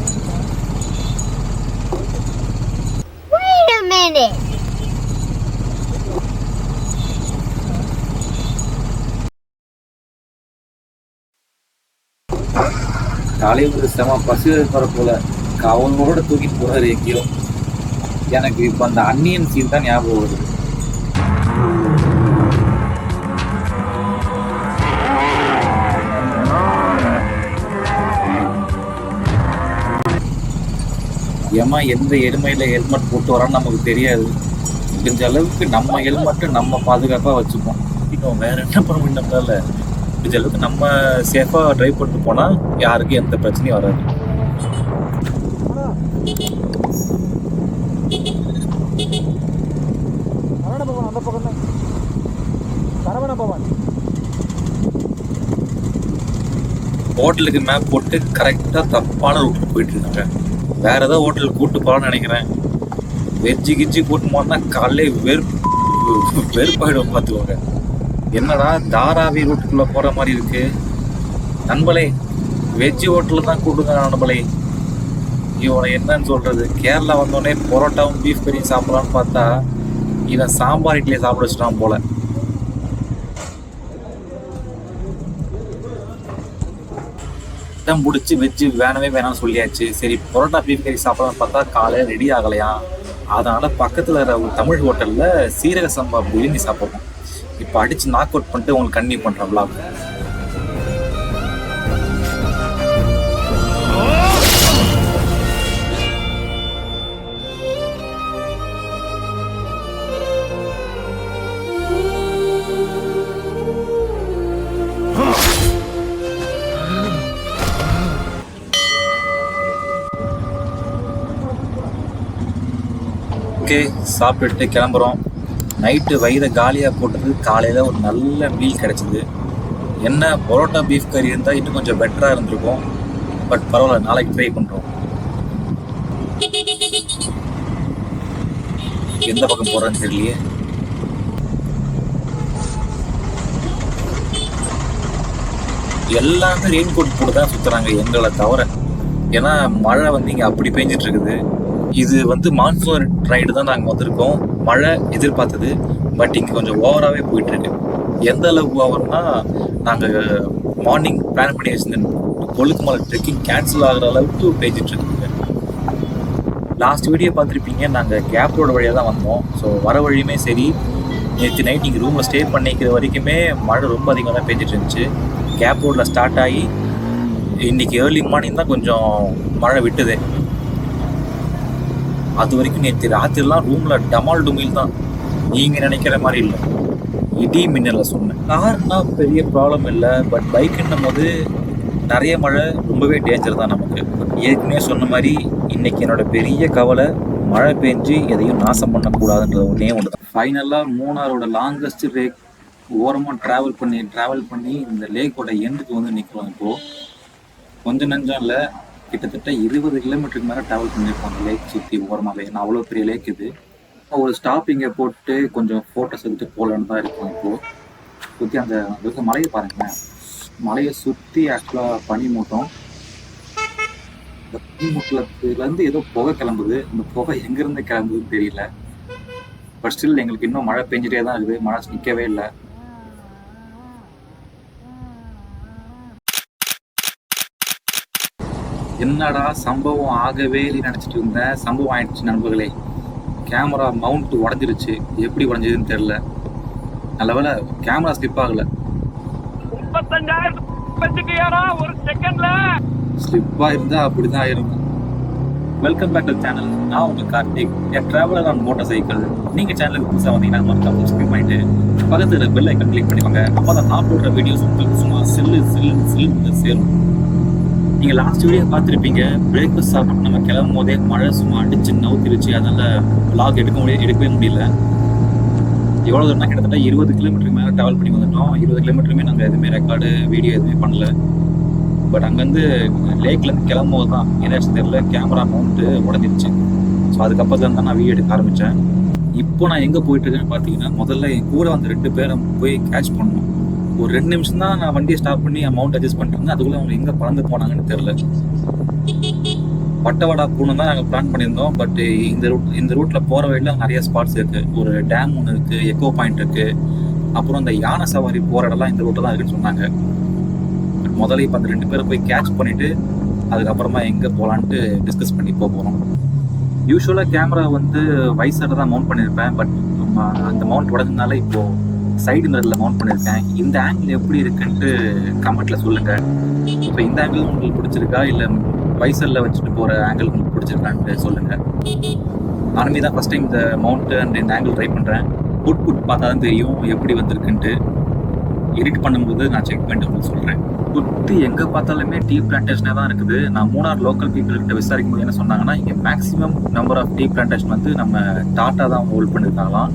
காலையில் ஒரு செம பசி வர போல அவங்களோட தூக்கிட்டு போறாரு எங்கேயோ. எனக்கு இப்போ அந்த அன்னியன் சீன் தான் ஞாபகம் வருது. ஏமா எந்த எருமையில ஹெல்மெட் போட்டு வரான்னு நமக்கு தெரியாது. முடிஞ்ச அளவுக்கு நம்ம ஹெல்மெட்டை நம்ம பாதுகாப்பாக வச்சுப்போம். இன்னும் வேற என்ன பண்ண முடியும் நம்மளால? முடிஞ்ச அளவுக்கு நம்ம சேஃபாக ட்ரைவ் பண்ணிட்டு போனால் யாருக்கும் எந்த பிரச்சனையும் வராது. அந்த பக்கம் தான் சரவண பவன். ஹோட்டலுக்கு மேப் போட்டு கரெக்டாக தப்பான ரூட்டில் போயிட்டு இருக்காங்க. வேற ஏதாவது ஹோட்டலுக்கு கூப்பிட்டு போகலான்னு நினைக்கிறேன். வெஜ்ஜு கிஜ்ஜு கூட்டு போனா காலையிலே வெறுப்பாயிடும் பார்த்துக்கோங்க. என்னடா தாராவி ரூட்டுக்குள்ளே போகிற மாதிரி இருக்கு நண்பளே. வெஜ்ஜு ஹோட்டலில் தான் கூட்டுங்க நண்பளே. இவனை என்னன்னு சொல்கிறது, கேரளா வந்தோடனே பரோட்டாவும் பீஃப் கறியும் சாப்பிட்லான்னு பார்த்தா இவன் சாம்பார் இட்லியை சாப்பிட வச்சுட்டான் போல. இடம் பிடிச்சி வெஜ்ஜு வேணவே வேணாம்னு சொல்லியாச்சு. சரி பரோட்டா பீஃப் கறி சாப்பிடலான்னு பார்த்தா காலையில் ரெடி ஆகலையா. அதனால் பக்கத்தில் இருக்கிற ஒரு தமிழ் ஹோட்டலில் சீரக சம்பா பிரியாணி சாப்பிட்றோம். இப்போ அடித்து நாக் அவுட் பண்ணிட்டு உங்களுக்கு கண்டினியூ பண்ணுறேன் vlog. ஓகே, சாப்பிட்டுட்டு கிளம்புறோம். நைட்டு வயிறை காலியாக போட்டது, காலையில் ஒரு நல்ல மீல் கிடச்சிது. என்ன பரோட்டா பீஃப் கறி இருந்தால் இன்னும் கொஞ்சம் பெட்டராக இருந்திருக்கும். பட் பரவாயில்ல, நாளைக்கு ட்ரை பண்ணுறோம். எந்த பக்கம் போகிறேன்னு தெரியலையே. எல்லாமே ரெயின் கோட் போட்டு தான் சுற்றுறாங்க எங்களை தவிர. ஏன்னா மழை வந்து இங்கே அப்படி பெஞ்சிட்டு இருக்குது. இது வந்து மான்சூன் ரைடு தான் நாங்கள் வந்திருக்கோம். மழை எதிர்பார்த்தது, பட் இங்கே கொஞ்சம் ஓவராகவே போயிட்டுருக்கு. எந்த அளவுக்கு ஓவர்னா, நாங்கள் மார்னிங் பிளான் பண்ணி வச்சுருந்தேன் கொழுக்குமலை ட்ரெக்கிங் கேன்சல் ஆகிற அளவுக்கு பேஞ்சிட்ருக்குங்க. லாஸ்ட் வீடியோ பார்த்துருப்பீங்க, நாங்கள் கேப் ரோடு வழியாக தான் வந்தோம். ஸோ வர வழியுமே சரி, நேற்று நைட் இங்கே ரூமில் ஸ்டே பண்ணிக்கிற வரைக்குமே மழை ரொம்ப அதிகமாக தான் பேஞ்சிட்டு இருந்துச்சு. கேப் ரோடில் ஸ்டார்ட் ஆகி இன்றைக்கி ஏர்லி மார்னிங் தான் கொஞ்சம் மழை விட்டுது. அது வரைக்கும் நேற்று ராத்திரிலாம் ரூமில் டமால் டுமில் தான். நீங்கள் நினைக்கிற மாதிரி இல்லை, இடி மின்னலை சொன்னேன். கார்னா பெரிய ப்ராப்ளம் இல்லை, பட் பைக்குன்னும் போது நிறைய மழை ரொம்பவே டேஞ்சர் தான் நமக்கு. ஏற்கனவே சொன்ன மாதிரி இன்றைக்கி என்னோட பெரிய கவலை மழை பெஞ்சு எதையும் நாசம் பண்ணக்கூடாதுன்றது ஒன்றே ஒன்று தான். ஃபைனலாக மூணாரோட லாங்கஸ்ட் லேக் ஓரமாக ட்ராவல் பண்ணி இந்த லேக்கோட எண்டுக்கு வந்து நிற்கிறோம். இப்போது கொஞ்சம் நஞ்சம் இல்லை, கிட்டத்தட்ட 20 கிலோமீட்டருக்கு மேலே ட்ராவல் பண்ணியிருப்பாங்க லேக் சுற்றி ஓரமாகவே. நான் அவ்வளோ பெரிய லேக் இது. ஒரு ஸ்டாப்பிங்கை போட்டு கொஞ்சம் ஃபோட்டோஸ் எடுத்து போகலான்னு தான் இருக்கும். இப்போது சுற்றி அந்த இருக்க மலையை பாருங்களேன். மலையை சுற்றி ஆக்சுவலாக பனிமூட்டம். இந்த பனிமூட்டத்துலேருந்து ஏதோ புகை கிளம்புது. இந்த புகை எங்கேருந்து கிளம்புதுன்னு தெரியல. பட் ஸ்டில் எங்களுக்கு இன்னும் மழை பெஞ்சிட்டே தான் இருக்குது. மழை நிற்கவே இல்லை. என்னடா சம்பவம் ஆகவே நினச்சிட்டு இருந்தேன், சம்பவம் ஆயிடுச்சு நண்பர்களே. கேமரா மவுண்ட் உடஞ்சிருச்சு. எப்படி உடஞ்சதுன்னு தெரில. நல்ல வேலை கேமரா ஸ்லிப் ஆகலை. 35,000 ஒரு செகண்ட்ல ஸ்லிப்பாக இருந்தால் அப்படி தான் இருக்கும். Welcome back to channel. நான் உங்கள் கார்த்திக், என் ட்ராவலர் ஆன் மோட்டார் சைக்கிள். நீங்கள் சேனலுக்கு புதுசாக வந்தீங்கன்னா மறக்காம சப்ஸ்கிரைப் பண்ணிட்டு பக்கத்தில் பெல் ஐக்கன் கிளிக் பண்ணிக்கோங்க. அப்போ தான் நான் போடுற வீடியோஸ் உங்களுக்கு சும்மா சில்லு சேரும். நீங்கள் லாஸ்ட் வீடியோ பார்த்துருப்பீங்க, பிரேக்ஃபாஸ்ட் சாப்பிட்டு நம்ம கிளம்பும் போதே மழை சும்மா அடிச்சு நவுத்திருச்சு. அதனால் vlog எடுக்கவே முடியல. எவ்வளோ தூரம்னா கிட்டத்தட்ட 20 கிலோமீட்டருக்கு மேலே ட்ராவல் பண்ணி வந்துட்டோம். 20 கிலோமீட்டருமே நாங்கள் எதுவுமே ரெக்கார்டு வீடியோ எதுவுமே பண்ணல. பட் அங்கேருந்து லேக்லேருந்து கிளம்பும் போது தான் ஏதாச்சும் தெரியல, கேமரா மவுண்ட்டு உடஞ்சிருச்சு. ஸோ அதுக்கப்புறம் தான் நான் வீடியோ எடுக்க ஆரம்பித்தேன். இப்போ நான் எங்கே போயிட்டுருக்கேன்னு பார்த்தீங்கன்னா, முதல்ல என் கூட வந்து 2 பேரை போய் கேட்ச் பண்ணணும். ஒரு 2 நிமிஷம் தான் நான் வண்டியை ஸ்டாப் பண்ணி அமௌண்ட் அட்ஜஸ்ட் பண்ணிட்டு அதுக்குள்ளே அவங்க எங்கே பறந்து போனாங்கன்னு தெரில. பட்டவடா போகணும் தான் நாங்கள் பிளான் பண்ணியிருந்தோம். பட் இந்த ரூட்டில் போகிற வழியில் நிறைய ஸ்பாட்ஸ் இருக்குது. ஒரு டேம் ஒன்று இருக்குது, எக்கோ பாயிண்ட் இருக்குது, அப்புறம் இந்த யானை சவாரி போகிற இடம்லாம் இந்த ரூட்டில் தான் இருக்குன்னு சொன்னாங்க. பட் முதல்ல இப்போ அந்த 2 பேரை போய் கேட்ச் பண்ணிவிட்டு அதுக்கப்புறமா எங்கே போகலான்ட்டு டிஸ்கஸ் பண்ணி போகிறோம். யூஸ்வலாக கேமரா வந்து வைசரில் தான் மவுண்ட் பண்ணியிருப்பேன். பட் அந்த மவுண்ட் உடஞ்சதுனால இப்போது சைடு மிரரில் மவுண்ட் பண்ணியிருக்கேன். இந்த ஆங்கிள் எப்படி இருக்குன்ட்டு கமெண்ட்டில் சொல்லுங்கள். இப்போ இந்த ஆங்கிள் உங்களுக்கு பிடிச்சிருக்கா, இல்லை வைசரில் வச்சுட்டு போகிற ஆங்கிள் உங்களுக்கு பிடிச்சிருக்கான்ட்டு சொல்லுங்கள். நானுமே தான் ஃபஸ்ட் டைம் இந்த மவுண்ட்டு அண்ட் இந்த ஆங்கிள் ட்ரை பண்ணுறேன். புட் பார்த்தா தான் தெரியும் எப்படி வந்திருக்குன்ட்டு. எடிட் பண்ணும்போது நான் செக் பண்ணிட்டு உங்களுக்கு சொல்கிறேன். சுற்றி எங்கே பார்த்தாலுமே டீ பிளான்டேஷனாக தான் இருக்குது. நான் மூணார் லோக்கல் பீப்புள்கிட்ட விசாரிக்கும் போது என்ன சொன்னாங்கன்னா, இங்கே maximum number of tea plantation வந்து நம்ம டாட்டா தான் ஹோல்ட் பண்ணியிருக்காங்களாம்.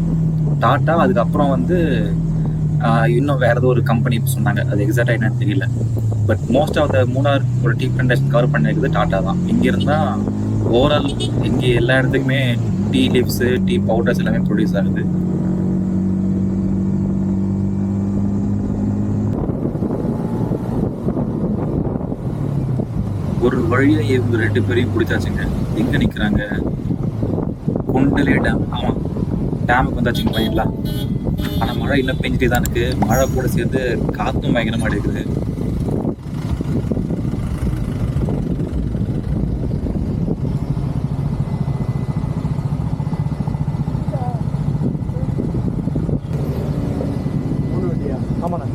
டாட்டா, அதுக்கப்புறம் வந்து இன்னும் வேறு ஏதோ ஒரு கம்பெனி சொன்னாங்க, அது எக்ஸாக்டாக என்னன்னு தெரியல. But most of the Munnar ஒரு டீ பிளான்டேஷன் கவர் பண்ணியிருக்குது டாட்டா தான். இங்கே இருந்தால் ஓவரால் இங்கே எல்லா இடத்துக்குமே டீ லீவ்ஸு, டீ பவுடர்ஸ் எல்லாமே ப்ரொடியூஸ் ஆகுது. ஒரு வழியா இவங்க 2 பேரையும் பிடிச்சாச்சுங்க. எங்க நிக்கிறாங்க? குண்டலே டேம். ஆமா, டேமுக்கு வந்தாச்சுங்க பையன்ல. ஆனா மழை இன்னும் பெஞ்சிட்டே தான் இருக்கு. மழை கூட சேர்ந்து காத்தும் பயங்கரமா அடிக்குது. ஆமாண்ணா.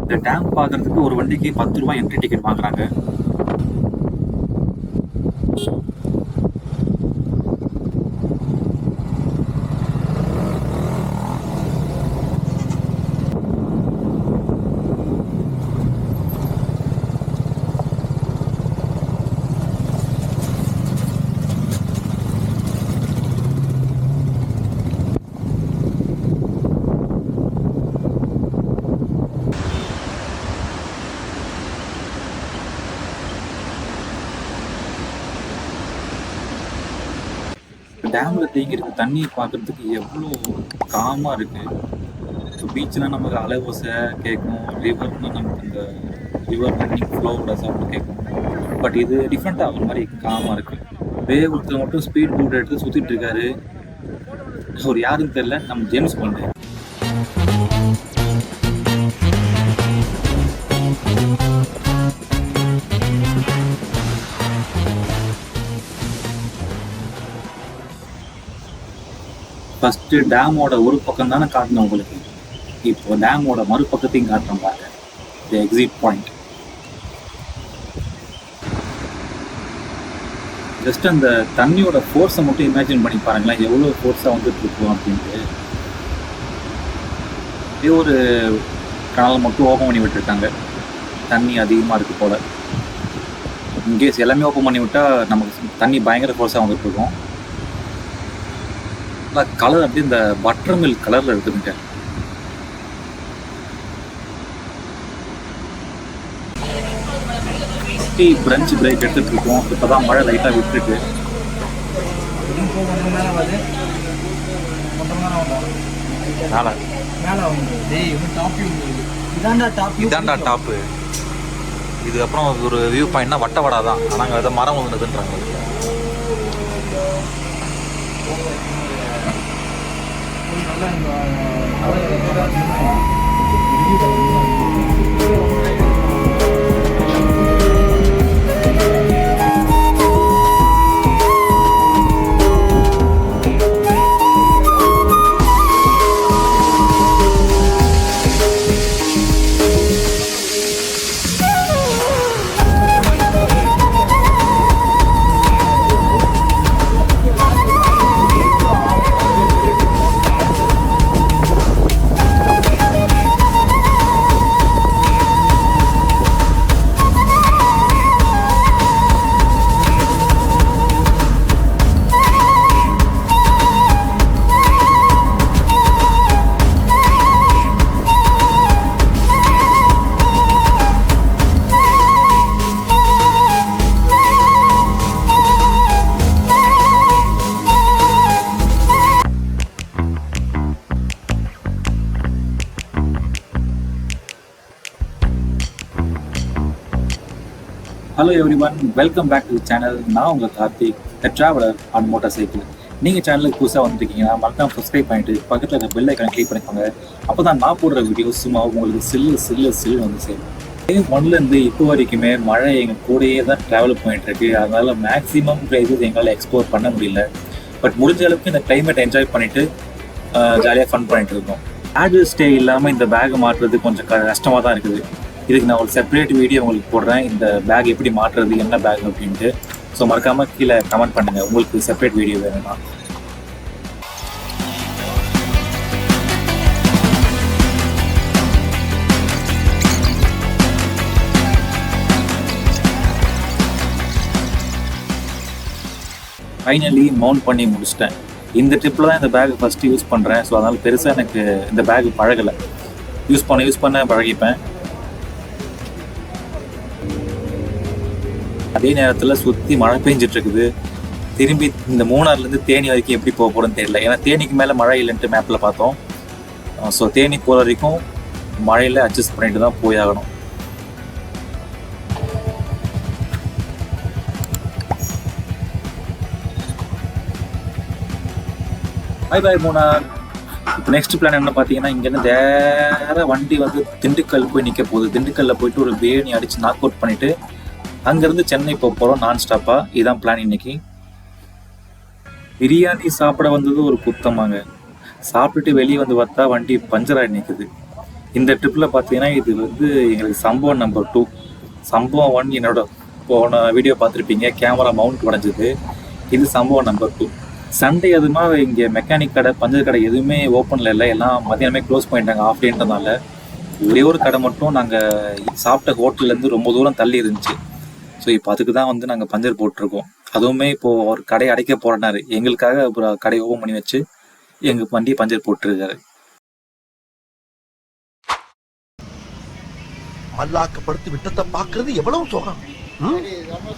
இந்த டேம் பார்க்கறதுக்கு ஒரு வண்டிக்கு 10 ரூபாய் என்ட்ரி டிக்கெட் வாங்குறாங்க. டேம்ல தேங்கி இருக்க தண்ணியை பார்க்கறதுக்கு எவ்வளோ காமா இருக்கு. இப்போ பீச்னா நமக்கு அலை ஓசை கேட்கும், ரிவர்னா நமக்கு இந்த ரிவர் ரன்னிங் ஃப்ளோவோட சவுண்ட் கேட்கும். பட் இது டிஃப்ரெண்ட்டாக ஒரு மாதிரி காமா இருக்கு. ஒருத்தர் மட்டும் ஸ்பீட் போட் எடுத்து சுத்திட்டு இருக்காரு. அவர் யாருன்னு தெரியல, நம்ம ஜேம்ஸ் பாண்ட். ஃபஸ்ட்டு டேமோட ஒரு பக்கம் தானே காட்டணும் உங்களுக்கு. இப்போ டேமோட மறுபக்கத்தையும் காட்டுறோம் பாருங்க, தி எக்ஸிட் பாயிண்ட். ஜஸ்ட் அந்த தண்ணியோட ஃபோர்ஸை மட்டும் இமேஜின் பண்ணி பாருங்களேன், எவ்வளோ ஃபோர்ஸாக வந்துட்டு இருக்கும் அப்படின்ட்டு. இதே ஒரு கனலை மட்டும் ஓப்பன் பண்ணி விட்டுருக்காங்க, தண்ணி அதிகமாக இருக்குது போல். இன்கேஸ் எல்லாமே ஓப்பன் பண்ணி விட்டால் நமக்கு தண்ணி பயங்கர ஃபோர்ஸாக வந்துட்டு இருக்கும். கலர் அப்படி இந்த பட்டர் மில்க் கலர்ல இருக்குதுங்க. பிரஞ்ச் பிரேக் எடுத்துட்டு இருக்கோம். இப்பதான் மழை லைட்டா விட்டுருக்கு. இதாண்டா டாப்பு. இது அப்புறம் ஒரு வியூ பாயிண்ட்னா வட்டவடா தான். நாங்கள் அதை மரம் வந்துடுதுன்றாங்க. Hello everyone, welcome back to channel. நான் உங்கள் Karthik, the traveller on motorcycle. நீங்கள் சேனலுக்கு புதுசாக வந்துருக்கீங்கன்னா மறக்காம சப்ஸ்கிரைப் பண்ணிட்டு பக்கத்தில் இருக்க பெல் ஐக்கானை கிளிக் பண்ணிக்கோங்க. அப்போ தான் நான் போடுற வீடியோஸ் சும்மா உங்களுக்கு சில்லு வந்து சேரும். ஒன்லேருந்து இப்போ வரைக்குமே மழை எங்கள் கூடயே தான் ட்ராவல் பண்ணிட்டுருக்கு. அதனால் மேக்ஸிமம் ப்ரைஸஸ் எங்களால் எக்ஸ்ப்ளோர் பண்ண முடியல. பட் முடிஞ்ச அளவுக்கு இந்த கிளைமேட் என்ஜாய் பண்ணிவிட்டு ஜாலியாக ஃபன் பண்ணிட்டு இருக்கோம். பேக் ஸ்டே இல்லாமல் இந்த பேக்கை மாற்றுறது கொஞ்சம் கஷ்டமாக தான் இருக்குது. இதுக்கு நான் ஒரு செப்பரேட் வீடியோ உங்களுக்கு போடுறேன், இந்த பேக் எப்படி மாற்றுறது, என்ன பேக் அப்படின்ட்டு. ஸோ மறக்காமல் கீழே கமெண்ட் பண்ணுங்கள் உங்களுக்கு செப்பரேட் வீடியோ வேணும்னா. ஃபைனலி மவுண்ட் பண்ணி முடிச்சிட்டேன். இந்த ட்ரிப்பில் தான் இந்த பேக் ஃபஸ்ட்டு யூஸ் பண்ணுறேன். ஸோ அதனால் பெருசாக எனக்கு இந்த பேக் பழகலை. யூஸ் பண்ண பழகிப்பேன். அதே நேரத்தில் சுற்றி மழை பெஞ்சிட்டு இருக்குது. திரும்பி இந்த மூணாறுலேருந்து தேனி வரைக்கும் எப்படி போக போகிறோன்னு தெரியல. ஏன்னா தேனிக்கு மேலே மழை இல்லைன்ட்டு மேப்பில் பார்த்தோம். ஸோ தேனி போகிற வரைக்கும் மழையில் அட்ஜஸ்ட் பண்ணிட்டு தான் போயாகணும். பாய் மூணார். இப்போ நெக்ஸ்ட் பிளான் என்ன பார்த்தீங்கன்னா, இங்கேருந்து வேற வண்டி வந்து திண்டுக்கல் போய் நிற்க போகுது. திண்டுக்கல்லில் போயிட்டு ஒரு பிரியாணி அடித்து நாக் அவுட் பண்ணிவிட்டு அங்கேருந்து சென்னை போக போகிறோம் நான் ஸ்டாப்பாக. இதுதான் பிளான் இன்னைக்கு. பிரியாணி சாப்பிட வந்தது ஒரு குத்தமாங்க. சாப்பிட்டுட்டு வெளியே வந்து பார்த்தா வண்டி பஞ்சர் ஆகி நிற்குது. இந்த ட்ரிப்பில் பார்த்தீங்கன்னா இது வந்து எங்களுக்கு சம்பவம் நம்பர் 2. சம்பவம் 1 என்னோட போன வீடியோ பார்த்துருப்பீங்க, கேமரா மவுண்ட் உடஞ்சது. இது சம்பவம் நம்பர் 2. சண்டே அதுமா இங்கே மெக்கானிக் கடை பஞ்சர் கடை எதுவுமே ஓப்பனில் இல்லை, எல்லாம் மதியானமே க்ளோஸ் பண்ணிட்டாங்க ஆஃப் டேன்றதுனால. ஒரே ஒரு கடை மட்டும் நாங்கள் சாப்பிட்ட ஹோட்டல்லேருந்து ரொம்ப தூரம் தள்ளி இருந்துச்சு. ஸோ இப்போ அதுக்கு தான் வந்து நாங்கள் பஞ்சர் போட்டிருக்கோம். அதுவுமே இப்போது ஒரு கடை அடைக்க போகிறனாரு, எங்களுக்காக அப்புறம் கடை ஓப்பன் பண்ணி வச்சு எங்கள் வண்டியை பஞ்சர் போட்டுருக்காரு. மல்லாக்கப்படுத்தி விட்டத்தை பாக்குறது எவ்வளவு சுகம்.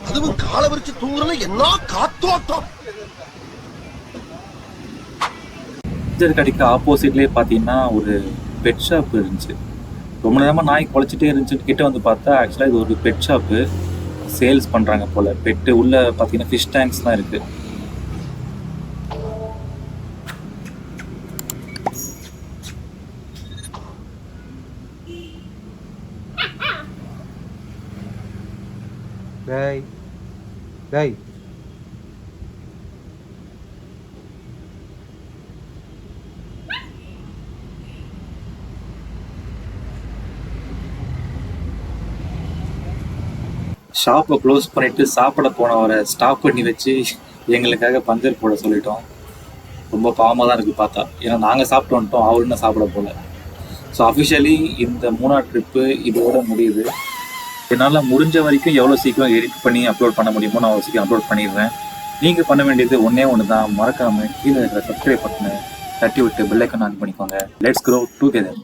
அதுவும் கால விரிச்சு தூங்குறல என்ன காத்தோட்டம். பஞ்சர் கடைக்கு ஆப்போசிட்லேயே பார்த்தீங்கன்னா ஒரு பெட் ஷாப் இருந்துச்சு. ரொம்ப நேரமாக நாய் குலைச்சிட்டே இருந்துச்சு. கிட்ட வந்து பார்த்தா ஆக்சுவலாக இது ஒரு பெட் ஷாப்பு, சேல்ஸ் பண்ணுறாங்க போல். பெட்டு உள்ளே பார்த்தீங்கன்னா ஃபிஷ் டேங்க்ஸ்லாம் இருக்குது. டேய் டேய் ஷாப்பை க்ளோஸ் பண்ணிவிட்டு சாப்பிட போனவரை ஸ்டாப் பண்ணி வச்சு எங்களுக்காக பஞ்சர் போட சொல்லிட்டோம். ரொம்ப பாவமாக தான் இருக்குது பார்த்தா. ஏன்னா நாங்கள் சாப்பிட்டு வந்துட்டோம், அவர் இன்னும் சாப்பிட போகல. ஸோ அஃபிஷியலி இந்த மூணார் ட்ரிப்பு இதோட முடியுது. என்னால் முடிஞ்ச வரைக்கும் எவ்வளோ சீக்கிரம் எடிட் பண்ணி அப்லோட் பண்ண முடியுமோ நான் அவ்வளோ சீக்கிரம் அப்லோட் பண்ணிடுறேன். நீங்கள் பண்ண வேண்டியது ஒன்று தான், மறக்காமல் கீழே இருக்கிற சப்ஸ்கிரைப் பட்டனை தட்டி விட்டு பெல் ஐக்கான் ஆன் பண்ணிக்கோங்க. Let's grow together.